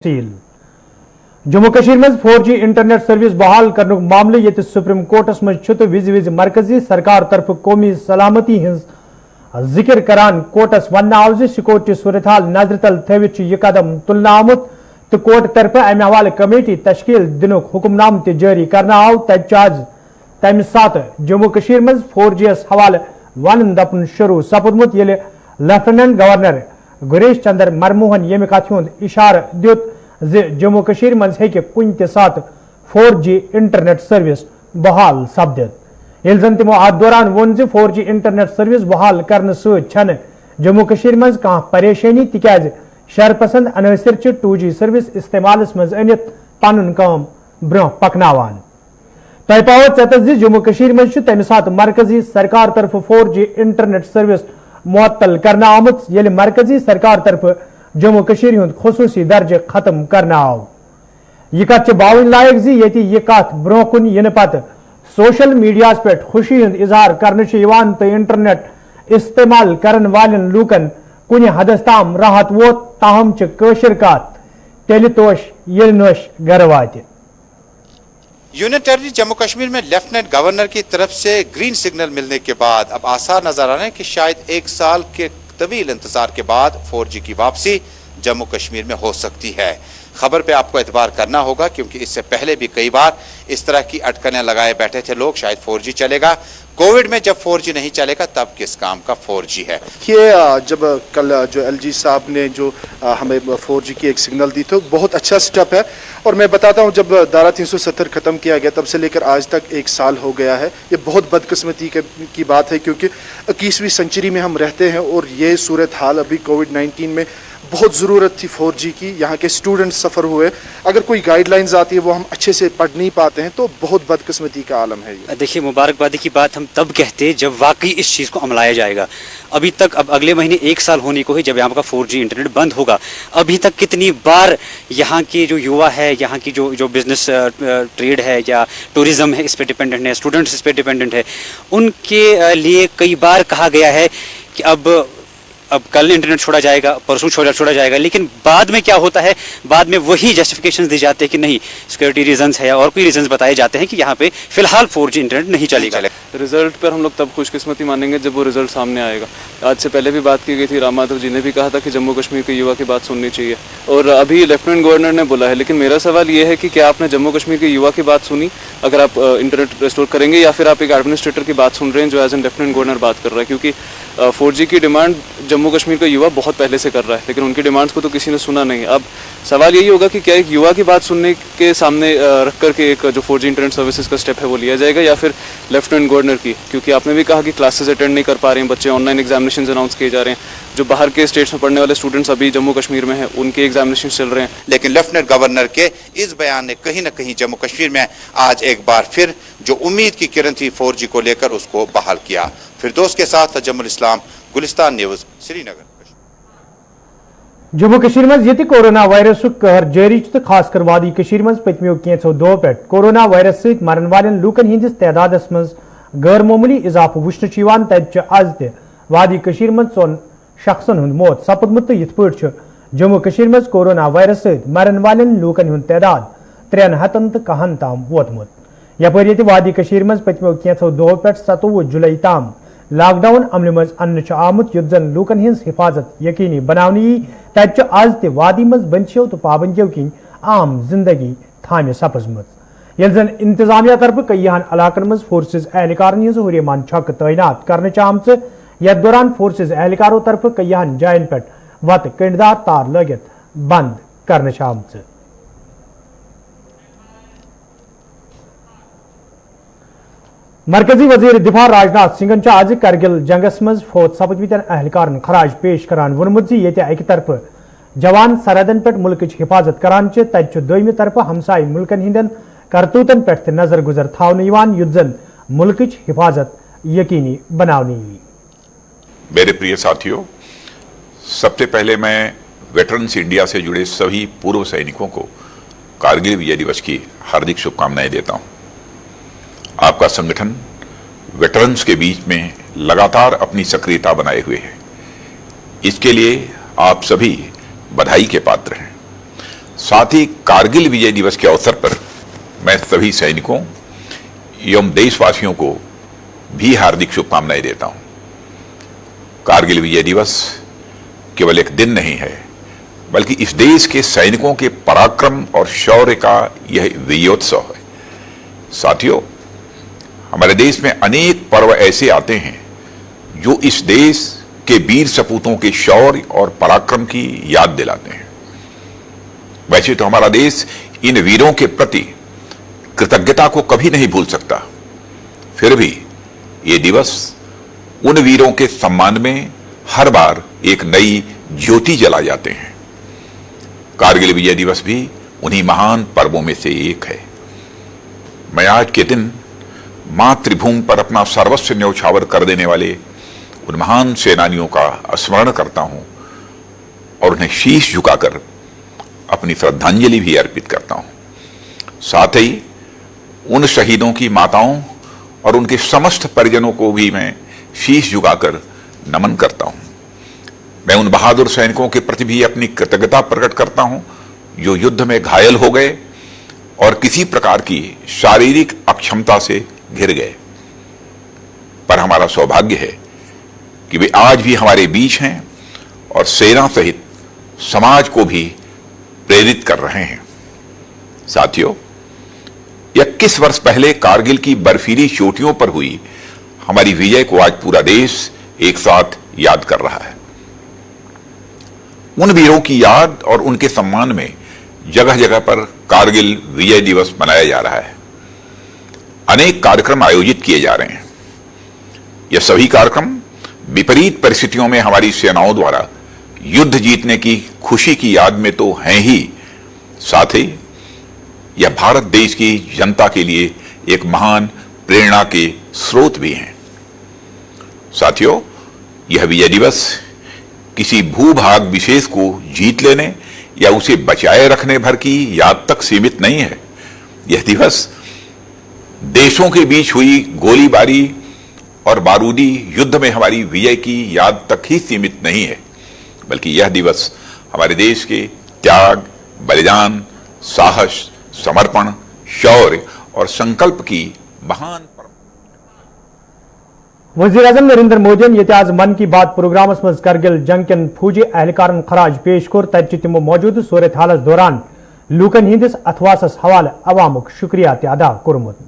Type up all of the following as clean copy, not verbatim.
जम्मू कश्मीर में 4G internet service बहाल करने मामले ये सुप्रीम कोर्टस मज विज विज मरकजी सरकार तरफ कौमी सलामती हज जिक्र करान कोर्टस वन आव सिक्योरिटी सूरत हाल नजर तल थवित यह कदम तुलन आमुत तो कोर्ट तरफ अमे हवाले कमेटी तश्कील दिन हुक्मनाम जारी करना आव तज तम सात जम्मू कश्मीर में 4G हवाले वन दपन शुरू सपुदमुत लेफ्टिनेंट गवर्नर गुरेश चंद्र मरमोहन यम कथ इशार दित जम्मू कश्मीर मज कुन सात 4G इंटरनेट सर्विस बहाल सपदित ये जन तमो अत दौरान वोन 4G इंटरनेट सर्विस बहाल करने सन जम्मू कश्मीर मज कह परेशानी तिकाज शरपसंद अनासर 2G सर्विस इस्तेमाल मज अनित पन काम ब्रो पकनावान तय पाओ चतस जम्मू कश्मीर मज तम सात मरकजी सरकार तरफ 4G इंटरनेट सर्विस मुअत्तल करना आमुत ये मरकजी सरकार तरफ जम्मू कश्मीर हुंद खुसूसी दर्ज खत्म करना आव यह कथ बावन लायक ये यह कथ ब्रो कुन इन पत सोशल मीडिया पे खुशी हुंद इजहार करने तो इंटरनेट इस्तेमाल करन वालन लूकन कुन हदस ताम राहत वोत ताहम कशर कत तेल तोश ये नोश घर वात यूनियन टेरिटरी जम्मू कश्मीर में लेफ्टिनेंट गवर्नर की तरफ से ग्रीन सिग्नल मिलने के बाद अब आसार नजर आ रहे हैं कि शायद एक साल के तवील इंतजार के बाद 4G की वापसी जम्मू कश्मीर में हो सकती है। खबर पे आपको एतबार करना होगा क्योंकि इससे पहले भी कई बार इस तरह की अटकनें लगाए बैठे थे लोग, शायद 4G चलेगा। कोविड में जब 4G नहीं चलेगा तब किस काम का 4G है। ये जब कल जो LG साहब ने जो हमें 4G की एक सिग्नल दी तो बहुत अच्छा स्टेप है और मैं बताता हूँ जब धारा 370 ख़त्म किया गया तब से लेकर आज तक एक साल हो गया है। ये बहुत बदकिस्मती की बात है क्योंकि 21वीं सेंचुरी में हम रहते हैं और ये सूरत हाल अभी कोविड-19 में बहुत ज़रूरत थी 4G की। यहाँ के स्टूडेंट्स सफ़र हुए, अगर कोई गाइडलाइंस आती है वो हम अच्छे से पढ़ नहीं पाते हैं तो बहुत बदकिस्मती का आलम है ये। देखिए, मुबारकबादी की बात हम तब कहते जब वाकई इस चीज़ को अमलाया जाएगा। अभी तक अब अगले महीने एक साल होने को है जब यहाँ का 4G इंटरनेट बंद होगा। अभी तक कितनी बार यहाँ के जो युवा है, यहाँ की जो बिजनेस ट्रेड है या टूरिज्म है, इस पर डिपेंडेंट है, स्टूडेंट्स इस पर डिपेंडेंट है, उनके लिए कई बार कहा गया है कि अब कल इंटरनेट छोड़ा जाएगा, परसों छोड़ा जाएगा, लेकिन बाद में क्या होता है, बाद में वही जस्टिफिकेशन दी जाते हैं कि नहीं, सिक्योरिटी रीजंस है या और कोई रीजंस बताए जाते हैं कि यहाँ पे फिलहाल 4G इंटरनेट नहीं चलेगा। रिजल्ट पर हम लोग तब खुशकिस्मती मानेंगे जब वो रिजल्ट सामने आएगा। आज से पहले भी बात की गई थी, राम माधव जी ने भी कहा था कि जम्मू कश्मीर के युवा की बात सुननी चाहिए और अभी लेफ्टिनेंट गवर्नर ने बोला है। लेकिन मेरा सवाल ये है कि क्या आपने जम्मू कश्मीर के युवा की बात सुनी? अगर आप इंटरनेट रिस्टोर करेंगे या फिर आप एक एडमिनिस्ट्रेटर की बात सुन रहे हैं जो एज एन लेफ्टिनेंट गवर्नर बात कर रहा है? क्योंकि 4G की डिमांड जम्मू कश्मीर का युवा बहुत पहले से कर रहा है लेकिन उनकी डिमांड्स को तो किसी ने सुना नहीं। अब सवाल यही होगा कि क्या एक युवा की बात सुनने के सामने रख करके एक जो 4G इंटरनेट सर्विसेज का स्टेप है वो लिया जाएगा या फिर लेफ्टिनेंट गवर्नर की? क्योंकि आपने भी कहा कि क्लासेस अटेंड नहीं कर पा रहे हैं बच्चे, ऑनलाइन एग्जामिनेशन अनाउंस किए जा रहे हैं, जो बाहर के स्टेट्स में पढ़ने वाले स्टूडेंट्स अभी जम्मू कश्मीर में हैं उनके एग्जामिनेशन चल रहे हैं। लेकिन लेफ्टिनेंट गवर्नर के इस बयान ने कहीं न कहीं जम्मू कश्मीर में आज एक बार फिर जो उम्मीद की किरण थी 4G को लेकर उसको बहाल किया। फिरदौस के साथ तजम्मुल इस्लाम, गुलिस्तान न्यूज़, श्रीनगर। जम्मू कश्मीर मज ये कोरोना वायरस कहर जारी तो खासकर वादी कश्मीर मज पतमो कैंसो दो पे कोरोना वायरस सहित मरन वालन लूकन हिंदिस तादादस मज गैर मामूली इजाफा वुचन तब आज त वादी कश्मीर मज 4 शख्सन हुंद मौत सपदमुत तो यथ पट जम्मू कश्मीर मज कोरोना वायरस सहित मरन वालन लूकन हुंद तादाद 300 तो 100 ताम वोतमुत। यपर ये वादी कश्मीर मज पतमो कैंसो दो पे 27 जुलाई ताम लॉकडाउन अमल मज अन्न आमुत युद्ध जन लूकन हिंस हिफाजत यकीनी बनाने तब आज त वादी मज बंदिशों तो पाबंदियों की आम जिंदगी थामे सपजम ये जन इंतजामिया तरफ कईहान इलाकन मज फोर्सेज एहलकार हज हुरियमान छक तैनात करने आम यथ दौरान फोर्सेज एहलकारों तरफ कईहान जायन पे वत कंडदार तार लगित बंद करने आम। मरकजी वजीर दिफा राजनाथ सिंह आज करगिल जंगस मज फौत सपदमतन एहलकार खराज पेश करान वोनमुत ये अक तरफ जवान सरहदन पे मुल्क हिफाजत करान तब दोयमि तरफ हमसाय मुल्कन हिंदन करतूतन पे नजर गुजर थावन युद्ध जन मुल्क हिफाजत यकीनी बनानी। मेरे प्रिय साथियों, सबसे पहले मैं वेटरन्स इंडिया से जुड़े सभी पूर्व सैनिकों को कारगिल विजय दिवस की हार्दिक शुभकामनाएं देता हूं। आपका संगठन वेटरन्स के बीच में लगातार अपनी सक्रियता बनाए हुए है, इसके लिए आप सभी बधाई के पात्र हैं। साथ ही कारगिल विजय दिवस के अवसर पर मैं सभी सैनिकों एवं देशवासियों को भी हार्दिक शुभकामनाएं देता हूं। कारगिल विजय दिवस केवल एक दिन नहीं है, बल्कि इस देश के सैनिकों के पराक्रम और शौर्य का यह विजयोत्सव है। साथियों, हमारे देश में अनेक पर्व ऐसे आते हैं जो इस देश के वीर सपूतों के शौर्य और पराक्रम की याद दिलाते हैं। वैसे तो हमारा देश इन वीरों के प्रति कृतज्ञता को कभी नहीं भूल सकता, फिर भी ये दिवस उन वीरों के सम्मान में हर बार एक नई ज्योति जला जाते हैं। कारगिल विजय दिवस भी उन्हीं महान पर्वों में से एक है। मैं आज के दिन मातृभूमि पर अपना सर्वस्व न्यौछावर कर देने वाले उन महान सेनानियों का स्मरण करता हूं और उन्हें शीश झुकाकर अपनी श्रद्धांजलि भी अर्पित करता हूं। साथ ही उन शहीदों की माताओं और उनके समस्त परिजनों को भी मैं शीश झुकाकर नमन करता हूं। मैं उन बहादुर सैनिकों के प्रति भी अपनी कृतज्ञता प्रकट करता हूं जो युद्ध में घायल हो गए और किसी प्रकार की शारीरिक अक्षमता से घिर गए। पर हमारा सौभाग्य है कि वे आज भी हमारे बीच हैं और सेना सहित समाज को भी प्रेरित कर रहे हैं। साथियों, 21 वर्ष पहले कारगिल की बर्फीली चोटियों पर हुई हमारी विजय को आज पूरा देश एक साथ याद कर रहा है। उन वीरों की याद और उनके सम्मान में जगह जगह पर कारगिल विजय दिवस मनाया जा रहा है। अनेक कार्यक्रम आयोजित किए जा रहे हैं। यह सभी कार्यक्रम विपरीत परिस्थितियों में हमारी सेनाओं द्वारा युद्ध जीतने की खुशी की याद में तो हैं ही, साथ ही यह भारत देश की जनता के लिए एक महान प्रेरणा के स्रोत भी हैं। साथियों, यह विजय दिवस किसी भूभाग विशेष को जीत लेने या उसे बचाए रखने भर की याद तक सीमित नहीं है। यह दिवस देशों के बीच हुई गोलीबारी और बारूदी युद्ध में हमारी विजय की याद तक ही सीमित नहीं है, बल्कि यह दिवस हमारे देश के त्याग, बलिदान, साहस, समर्पण, शौर्य और संकल्प की महान वज़ीर-ए-आज़म नरेंद्र मोदी ये आज मन की बात प्रोग्राम मज करगिल जंग कन फौजी एहलकारन खराज पेश कोर तत तमो मौजूद सूरत हालस दौरान लूकन हिंदिस अथवासस हवाले अवामुक शुक्रिया अदा कोरमुत।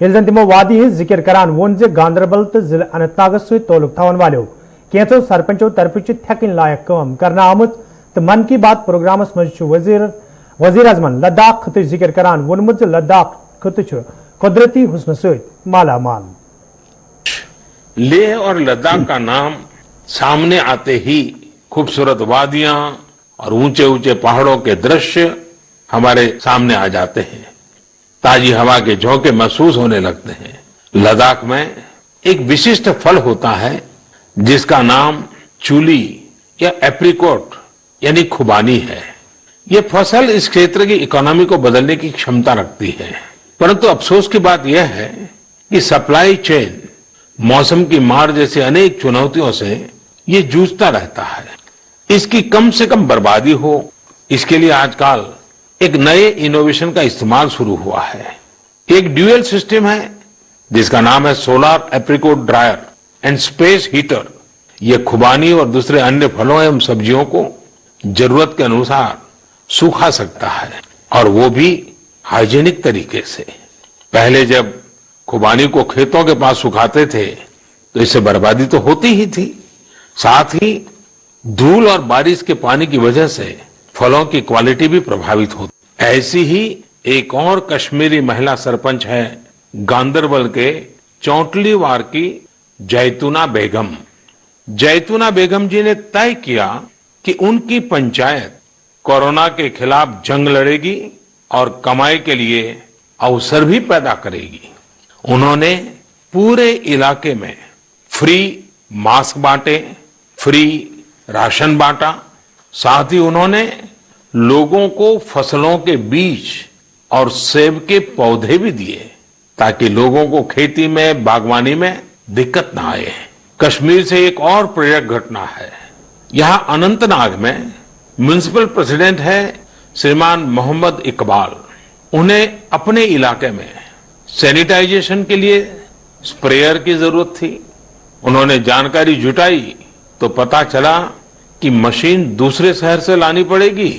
यह तमो वादी हज जिक्र करान वोन जे गांधरबल तो जिले अनंतनाग सल्लुक थवन वालों कैंचो सरपंचों तरफ थकन लायक काम करना आमुत तो मन की बात प्रोग्रामस मज वज़ीर-ए-आज़मन लद्दाख खत जिक्र करान वोनमुत लद्दाख खत कुदरती हुस्न सहित माला माल। लेह और लद्दाख का नाम सामने आते ही खूबसूरत वादियां और ऊंचे ऊंचे पहाड़ों के दृश्य हमारे सामने आ जाते हैं। ताजी हवा के झोंके महसूस होने लगते हैं। लद्दाख में एक विशिष्ट फल होता है जिसका नाम चूली या एप्रिकॉट यानी खुबानी है। ये फसल इस क्षेत्र की इकोनॉमी को बदलने की क्षमता रखती है, परंतु अफसोस की बात यह है कि सप्लाई चेन, मौसम की मार जैसी अनेक चुनौतियों से ये जूझता रहता है। इसकी कम से कम बर्बादी हो, इसके लिए आजकल एक नए इनोवेशन का इस्तेमाल शुरू हुआ है। एक ड्यूअल सिस्टम है जिसका नाम है solar apricot dryer and space heater. ये खुबानी और दूसरे अन्य फलों एवं सब्जियों को जरूरत के अनुसार सूखा सकता है, और वो भी हाइजीनिक तरीके से। पहले जब खुबानी को खेतों के पास सुखाते थे तो इससे बर्बादी तो होती ही थी, साथ ही धूल और बारिश के पानी की वजह से फलों की क्वालिटी भी प्रभावित होती। ऐसी ही एक और कश्मीरी महिला सरपंच है गांदरबल के चौटलीवार की जैतूना बेगम। जैतूना बेगम जी ने तय किया कि उनकी पंचायत कोरोना के खिलाफ जंग लड़ेगी और कमाई के लिए अवसर भी पैदा करेगी। उन्होंने पूरे इलाके में फ्री मास्क बांटे, फ्री राशन बांटा, साथ ही उन्होंने लोगों को फसलों के बीज और सेब के पौधे भी दिए ताकि लोगों को खेती में, बागवानी में दिक्कत ना आए। कश्मीर से एक और प्रेरक घटना है। यहाँ अनंतनाग में म्युनिसिपल प्रेसिडेंट है श्रीमान मोहम्मद इकबाल, उन्हें अपने इलाके में सैनिटाइजेशन के लिए स्प्रेयर की जरूरत थी। उन्होंने जानकारी जुटाई तो पता चला कि मशीन दूसरे शहर से लानी पड़ेगी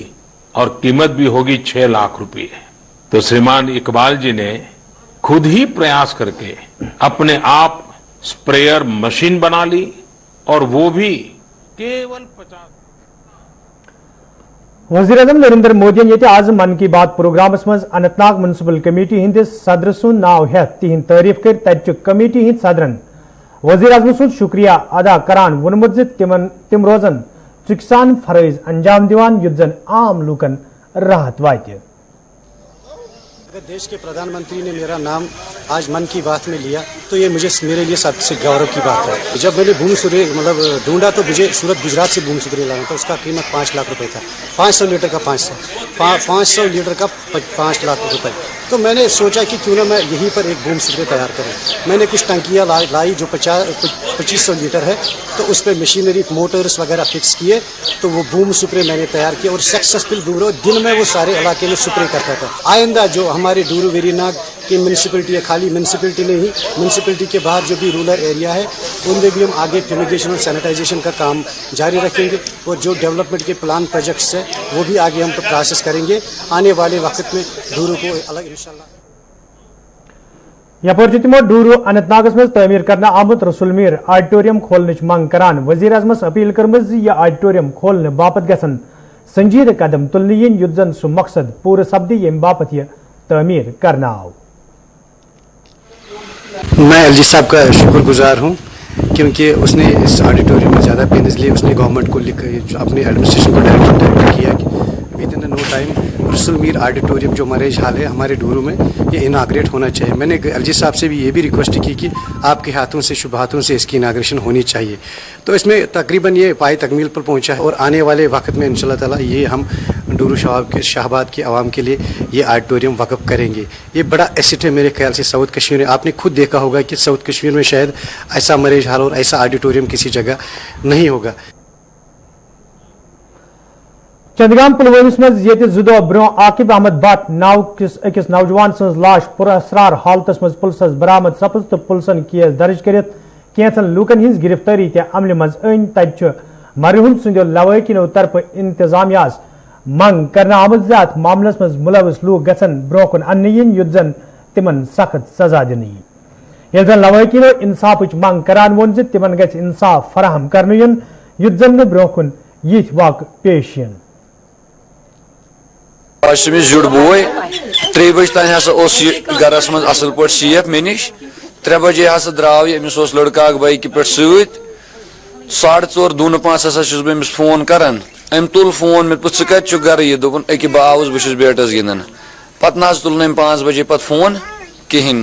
और कीमत भी होगी 6 लाख रुपए। तो श्रीमान इकबाल जी ने खुद ही प्रयास करके अपने आप स्प्रेयर मशीन बना ली और वो भी केवल 50। वज़ीर-ए-आज़म नरेंद्र मोदी ये आज मन की बात प्रोग्रामस मज अनंतनाग म्युनिसिपल कमेटी हंदिस सदर सुन नाव हेत तिहिंद तारीफ कर तत्चु कमेटी हिंद सदरन वज़ीर-ए-आज़म सुन शुक्रिया अदा करान वोनमुत ज तिम रोजन चुकसान फरज अंजाम दिवान युद्ध जन आम लूकन राहत वाते। अगर देश के प्रधानमंत्री ने मेरा नाम आज मन की बात में लिया तो ये मेरे लिए सबसे गौरव की बात है। जब मैंने भूम सूर्य ढूंढा तो मुझे सूरत गुजरात से भूम सूर्य लाना था, उसका कीमत 5 लाख रुपए था। 500 लीटर का 500 लीटर का 5 लाख रुपए। तो मैंने सोचा कि क्यों ना मैं यहीं पर एक भूम सूर्य तैयार करूं। मैंने कुछ टंकियां लाई जो 2500 लीटर है, तो उस पर मशीनरी मोटर्स वगैरह फिक्स किए, तो वो बूम स्प्रे मैंने तैयार किया और सक्सेसफुल दिन में वो सारे इलाके में स्प्रे करता था। आइंदा जो हमारे डूरू वेरीनाग की म्यूनसिपलिटी है, खाली म्यूनसिपलिटी नहीं, म्यूनसिपलिटी के बाहर जो भी रूरल एरिया है उनमें भी हम आगे फ्यूमिगेशन और सैनिटाइजेशन का काम जारी रखेंगे और जो डेवलपमेंट के प्लान प्रोजेक्ट्स है वो भी आगे हम प्रोसेस करेंगे। आने वाले वक्त में डूरू को अलग इंशाल्लाह। यपर तिमो डूरू अनंतनागस मज तमीर करना आमुत रसुल मीर ऑडिटोरियम खोलने मंग करान वज़ीर-ए-आज़मस अपील करमज यह ऑडिटोरियम खोलने बापत गसन संजीद कदम तुलने यिन युद्धन सु मकसद पूरे सब्दी यम बापत यह तमीर करना आओ। मैं एलजी साहब का शुक्रगुजार हूँ क्योंकि उसने इस ऑडिटोरियम में ज़्यादा पेनिस लिए, उसने गवर्नमेंट को अपने एडमिनिस्ट्रेशन को डायरेक्ट किया कि within no time Rasool Mir auditorium जो मैरिज हॉल है हमारे डूरू में ये इनाग्रेट होना चाहिए। मैंने एलजी साहब से भी ये भी रिक्वेस्ट की कि आपके हाथों से शुभ हाथों से इसकी इनाग्रेशन होनी चाहिए। तो इसमें तकरीबन ये पाई तकमील पर पहुंचा है और आने वाले वक्त में इंशाल्लाह ताला ये हम डूरू शाहबाद के आवाम के लिए ये ऑडिटोरियम वक़्फ़ करेंगे। ये बड़ा एसेट है मेरे ख्याल से साउथ कश्मीर में। आपने खुद देखा होगा कि साउथ कश्मीर में शायद ऐसा मैरिज हॉल और ऐसा ऑडिटोरियम किसी जगह नहीं होगा। चंदगाम पुलवामिस मज ये जुदो ब्रो आकिब अहमद भट्ट नाव अकिस नौजवान सज लाश पुरअसरार हालतस मज पुलिसस बरामद सपज तो पुलिसन केस दर्ज करित कैंसन लूकन हिंस गिरफ्तारी ते अमल मज अन तत मरहूम सुंदो लवाकिनो तरफ इंतजामियास मंग करना आमद जात मामलस मज मुलविस लूक गसन ब्रोकन अन्नयन युद्धन तिमन सख्त सजा दिन ये लवाकिनो इंसाफ मंग करान वोन तिमन गछ इंसाफ फराहम करन युद्धन ब्रोकन यिथ वाक पेश यन। जुड़ बोय 3 बजे तान गरस मज असल पे सेफ मे नश 3 बजे हसा द्राव अमिस लड़का बाइक पे सत 4:30 दून 5 अमिस फोन करान अम तुल फोन मे पे कत गर यह दोपन अके बह आउस बस बेटस गिंदन पत ना तुल 5 बजे पे फोन कहें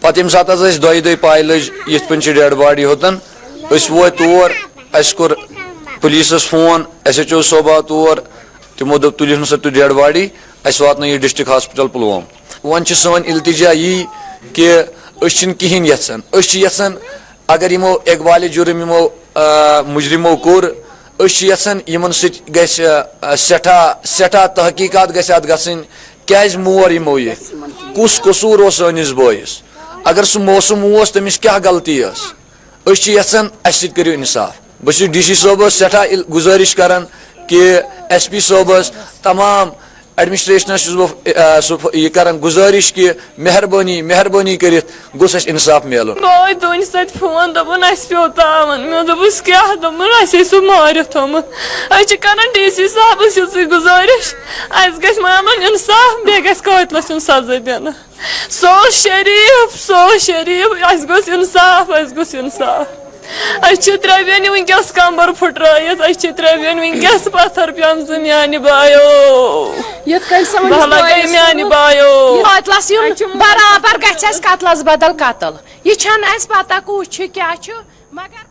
पे ये सात दो पाई लज ये डेड बॉडी होतन वो तौर अस कोर पुलिसस फोन SHO सोबा तौर तमो दप तुलिन सा डेड बॉडी अस वातन यह डिस्ट्रिक्ट हॉस्पिटल पुलवाम। वन सन इल्तिजा यी कि कहें यसान अगर यमो इकबाल जुर्म यमो मुजरिमो कोर यमन सठा तहकीकात गन क्या मोर यमो ये कुस कसूर सनिस बॉयस अगर सह मौसम तमिस क्या गलती यसान अस करो इंसाफ। बस DC साहबस सठा गुजारिश करान कि SP साहबस तमाम एडमिनिस्ट्रेशनस यह करान गुजारिश कि मेहरबानी कर गोस इंसाफ मिलन। बोय दोन सत फोन दोपन अस पे तावन मे दोपस क्या दोपन अस मारित थोमुत अस करान DC साहबस ये गुजारिश अस गस मामलन इंसाफ बे गस कातिलस सजा दिन। सो शरीफ अस गोस इंसाफ त्रेन वनकस कमर फुट्रायत त्रेन वनकस पत्थर पेमज मान बायो मान बायो बराबर गस कतलस बदल कतल यह पता कुछ क्या मगर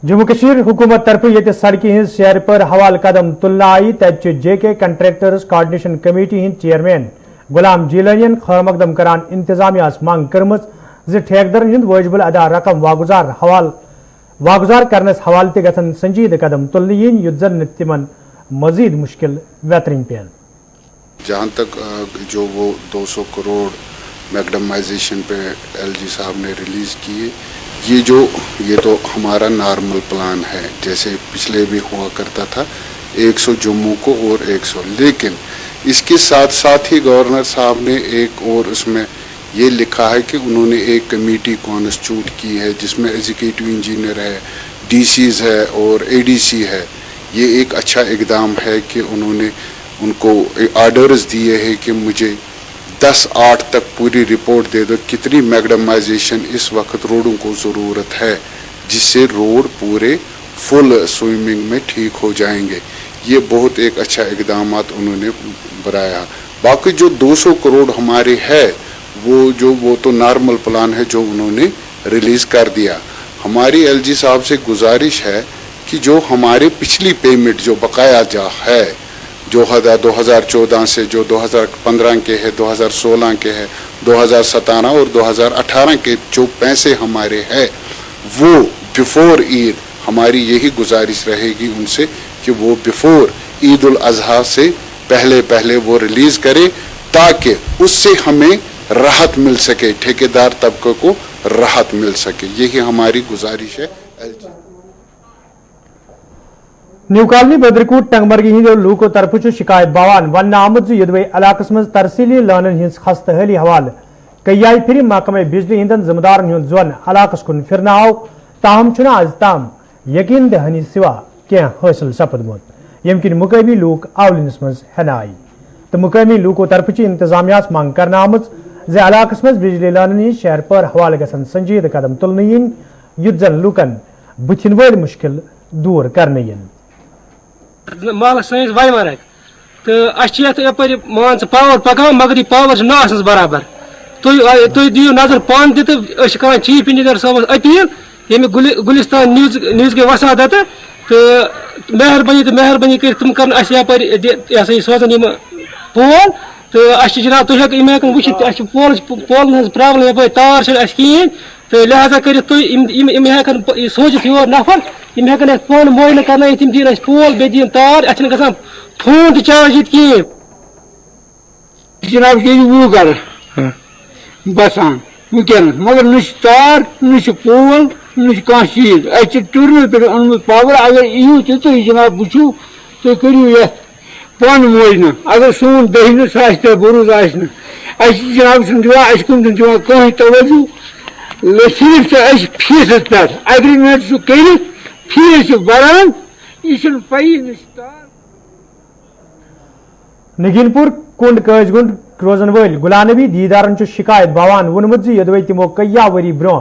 जम्मू कश्मीर हुकूमत तरफ ये सड़क हिंद सैर पर हवाल कदम तुलना आई तत JK कंट्रैक्टर्स कोऑर्डिनेशन कमेटी हिंद चेयरमैन गुलाम जीलानियन खैर मकदम करान इंतजामियास मांग करमज ठेकदरन हिंद वाजिबुल अदा रकम वागुजार करनस हवाल ते गसन संजीद कदम तुलने युद्ध तिमन मजीद मुश्किल वेतरिन पेन। जहाँ तक जो वो 200 करोड़ मैग्डमाइजेशन पे एलजी साहब ने रिलीज़ किए, ये तो हमारा नॉर्मल प्लान है, जैसे पिछले भी हुआ करता था 100 जम्मू को और 100, लेकिन इसके साथ साथ ही गवर्नर साहब ने एक और उसमें ये लिखा है कि उन्होंने एक कमेटी कॉन्स्टिट्यूट की है जिसमें एग्जीक्यूटिव इंजीनियर है, डीसीज है और एडीसी है। ये एक अच्छा इकदाम है कि उन्होंने उनको ऑर्डर्स दिए हैं कि मुझे 10/8 तक पूरी रिपोर्ट दे दो कितनी मैग्डमाइजेशन इस वक्त रोडों को ज़रूरत है, जिससे रोड पूरे फुल स्विमिंग में ठीक हो जाएंगे। ये बहुत एक अच्छा इकदाम उन्होंने बनाया। बाकी जो 200 करोड़ हमारे है वो तो नॉर्मल प्लान है जो उन्होंने रिलीज़ कर दिया। हमारी एलजी साहब से गुजारिश है कि जो हमारे पिछली पेमेंट जो बकाया जा है, जो 2014 से जो 2015 के है, 2016 के है, 2017 और 2018 के जो पैसे हमारे हैं, वो बिफोर ईद हमारी यही गुजारिश रहेगी उनसे कि वो बिफोर ईद उल अजहा से पहले वो रिलीज़ करें, ताकि उससे हमें राहत मिल सके, ठेकेदार तबके को राहत मिल सके। यही हमारी गुजारिश है। न्यू कॉलोनी बदरकूट टंगमर्गी हिंद लूको तरफ शिकायत बवान वन आमद यदवे इलाकस मज तरसीली लानन हिंस खस्तहली हवाल कई फिर महकमे बिजली हिंदन जिम्मेदारन हुंद जोन इलाकस कुन फिरना आव, ताहम छुना आज ताम यकीन दहनी सिवा क्या हासिल सपदमुत यमकिन मुकामी लूक आवलिनस मज हेना आई। तो मुकामी लूको तरफ इंतजामिया मांग करना आमज जे इलाकस मज बिजली लानन शहर पर हवाल गसन संजीद कदम तुलन इन युद्ध जन लूकन बुथिन वल मुश्किल दूर करने इन। माल सैंस वायमरक तो अपर मान पावर पकान मगर यह पावर ना बराबर। तुम दियो नजर पान तो चीफ इंजीनियर साहब अपील ये गुलिस्तान न्यूज के वसादत तो मेहरबानी कर तुम कर सोचन पोल तो जनाब तुम वो पोल प्रॉब्लम यप तार कहें तो लिहाजा कर सोचित योर नफर यम हेकन पान मोइन कर तम दिन पोल बे दिन तार अ ग फोन तो चार्ज कहें जनाब वो गर बसान वनकन मगर न तार न पोल न कह चीज टूरन पे ओनमुत पावर। अगर यू तुम जनाब वो तुम करू ये पान मोइन अगर सोन दहनस बरूज जनाब दिवान कुन दिवान कहीं तवज्जो सिर्फ फीस पे एग्रीमेंट कर फीस बरान यह पी नगीनपुर कुंड कजगुंड रोजन वल गुलाम नबी दीदारन शिकायत बवान वोनमुत यदवे तमो कया वरी ब्रो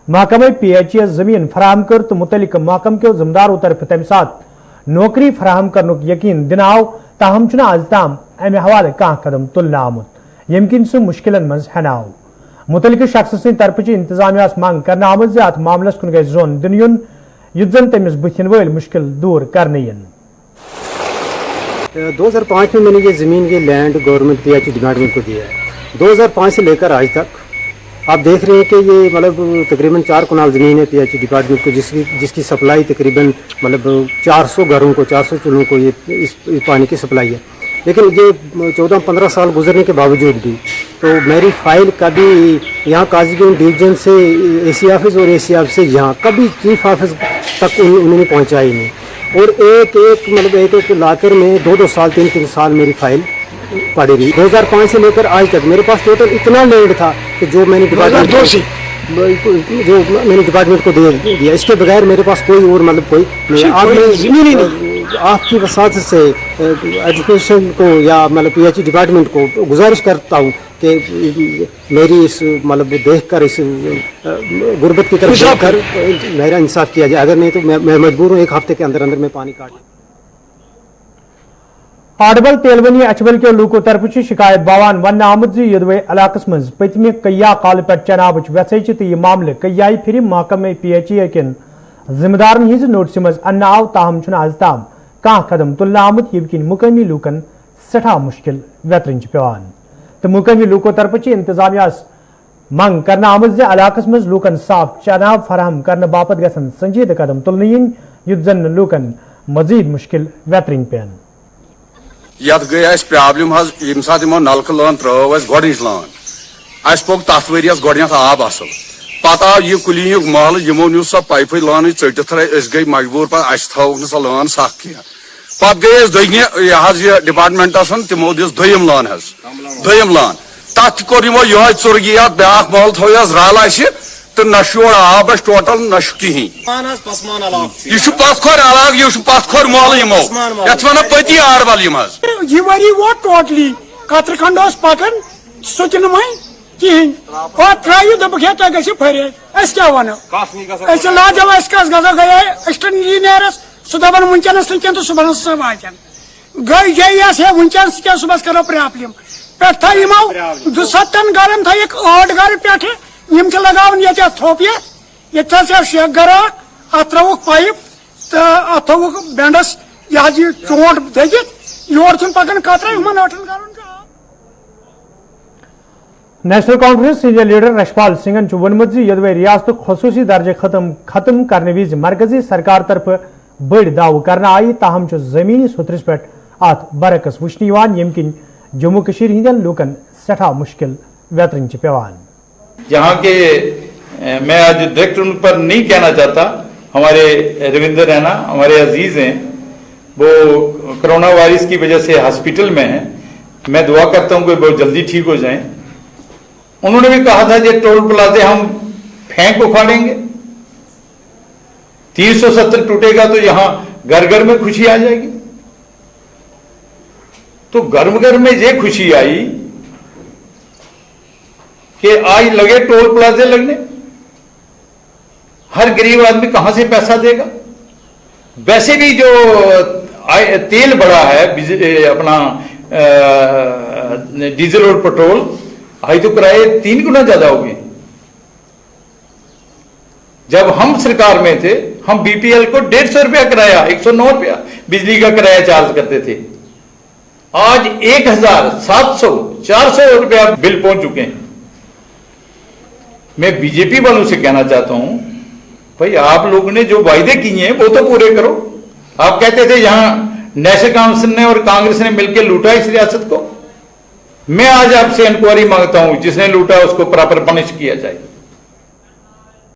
महकमे PHS जमीन फराहम कर तो मुतलिक महकम के जिम्मेदारों तरफ तम साथ नौकरी फराहम करनुक यकीन दिन आव, ताहम चुना आज ताम अमे हवाले कह कदम तुलना आमुत यमकिन सह मुश्किलन मज हनाव। मुतलिक शख्स सद तरफ इंतजामिया मांग करना आमत जे अत मामलस कुन गई जोन दिन युन युद्ध जन तमिस बुथिन वल मुश्किल दूर करने इन। 2005 में मैंने ये ज़मीन ये लैंड गवर्नमेंट PHS डिपार्टमेंट को दिया है। 2005 से लेकर आज तक आप देख रहे हैं कि ये मतलब तकरीबन 4 कनाल ज़मीन है PHS डिपार्टमेंट को जिसकी सप्लाई तकरीबन मतलब 400 घरों को 400 चूल्हों को ये इस पानी की सप्लाई है। लेकिन ये 14-15 साल गुजरने के बावजूद भी तो मेरी फाइल कभी यहाँ काजीगंज डिवीजन से AC ऑफिस और AC ऑफिस से यहाँ कभी चीफ ऑफिस तक उन्होंने पहुँचाई नहीं। और एक लाकर में 2-2 साल 3-3 साल मेरी फाइल पड़ी रही। 2005 से लेकर आज तक मेरे पास टोटल इतना लैंड था कि जो मैंने डिपार्टमेंट को दे दिया। इसके बगैर मेरे पास कोई और मतलब कोई नहीं। आपकी वसात से एजुकेशन को या मतलब PHS डिपार्टमेंट को गुजारिश करता हूँ कि मेरी इस मतलब देख कर इस गुर्बत की तरफ देख कर मेरा इंसाफ किया जाए। अगर नहीं तो मैं मजबूर हूँ 1 हफ्ते के अंदर अंदर मैं पानी काट। आडबल तेलवनी अचबल के लूको तरफ शिकायत बवान वन आमद यदवे इलाकस मज पतमे कया काल पे चनाब वैसे तो यह मामले कई फिर महकमे PHS किन जिम्मेदारन हिज नोटिस मज अन्न आव, ताहम आज ताम कह कदम तुलना आमत यमकिन मुकामी लूकन सठा मुश्किल वेतरन पेवान। तो मुकामी लूको तरफ इंतजामिया मंग करना आमद इलाकस मज लूकन साफ चनाब फराहम करने बापत गसन संजीद कदम तुलन युद्ध जन लूकन मजीद मुश्किल वेतरन पेन। यत गई अस प्रॉब्लम हज यम सात यमो नलक लान त्रो अस गोडनिच लान अस पोक तथ वरियस गोडनेथ आब असल पत आव यह कुलीन महल यमो न्यू सो पाइप लान चटित अस गई मजबूर पे अस थो सो लान सख कह पत गई दह डिपार्टमेंटस तमो दिस दोयम लान तथ कोर यमो यह चुर्गिया ब्या महल थो रल तो न योर आब टोटल न कहीं यह पथखोर अलग यह पथखोर महल यमो ये वन पति आरबल यम यह वरी वो टोटली कत्रखंड पकान सोचन वह कहें पत त्रू दोप तुम गो फरेद अस क्या वनो लाजो कस गो गए असिस्टेंट इंजीनियरस सह दपान वनकस तो तो सुबह सह वातन गई जैस है वनकस क्या सुबह करो प्रॉब्लम पे थो 270 गरन थक 8 गर पे यम लगान ये थोप ये 6 गर अत त्रुक पाइप तो अत थोक बेंडस यह चोट दगित योर पकान कतरा हम 8 गरन national conference senior leader Rashpal सिंगन वोनमुत यदवे रियासत खसूसी दर्जे खत्म करने विज मरकजी सरकार तरफ बड़ दाव करना आई ताहम जमीनी सुथरस पे अत बरकस वुचन यम किन जम्मू कशीर हिंदन लूकन सठा मुश्किल व्यतरन पेवान। यहाँ के मैं आज डायरेक्ट उन पर नहीं कहना चाहता, हमारे रविंद्र रैना हमारे अजीज हैं, वो कोरोना वायरस की वजह से हॉस्पिटल में हैं। मैं दुआ करता हूँ कि वो जल्दी ठीक हो जाएं। उन्होंने भी कहा था ये टोल प्लाजे हम फेंक उखाड़ेंगे, 370 टूटेगा तो यहां घर घर में खुशी आ जाएगी। तो घर में ये खुशी आई कि आज लगे टोल प्लाजे लगने, हर गरीब आदमी कहां से पैसा देगा। वैसे भी जो तेल बढ़ा है अपना डीजल और पेट्रोल, आई तो किराए 3 गुना ज्यादा हो गए। जब हम सरकार में थे हम बीपीएल को 150 रुपया किराया, 109 रुपया बिजली का किराया चार्ज करते थे। आज 1700 400 रुपया बिल पहुंच चुके हैं। मैं बीजेपी वालों से कहना चाहता हूं, भाई आप लोगों ने जो वायदे किए हैं वो तो पूरे करो। आप कहते थे यहां नेशनल काउंसिल ने और कांग्रेस ने मिलकर लूटा इस रियासत को। मैं आज आपसे इंक्वायरी मांगता हूं, जिसने लूटा उसको प्रॉपर पनिश किया जाए।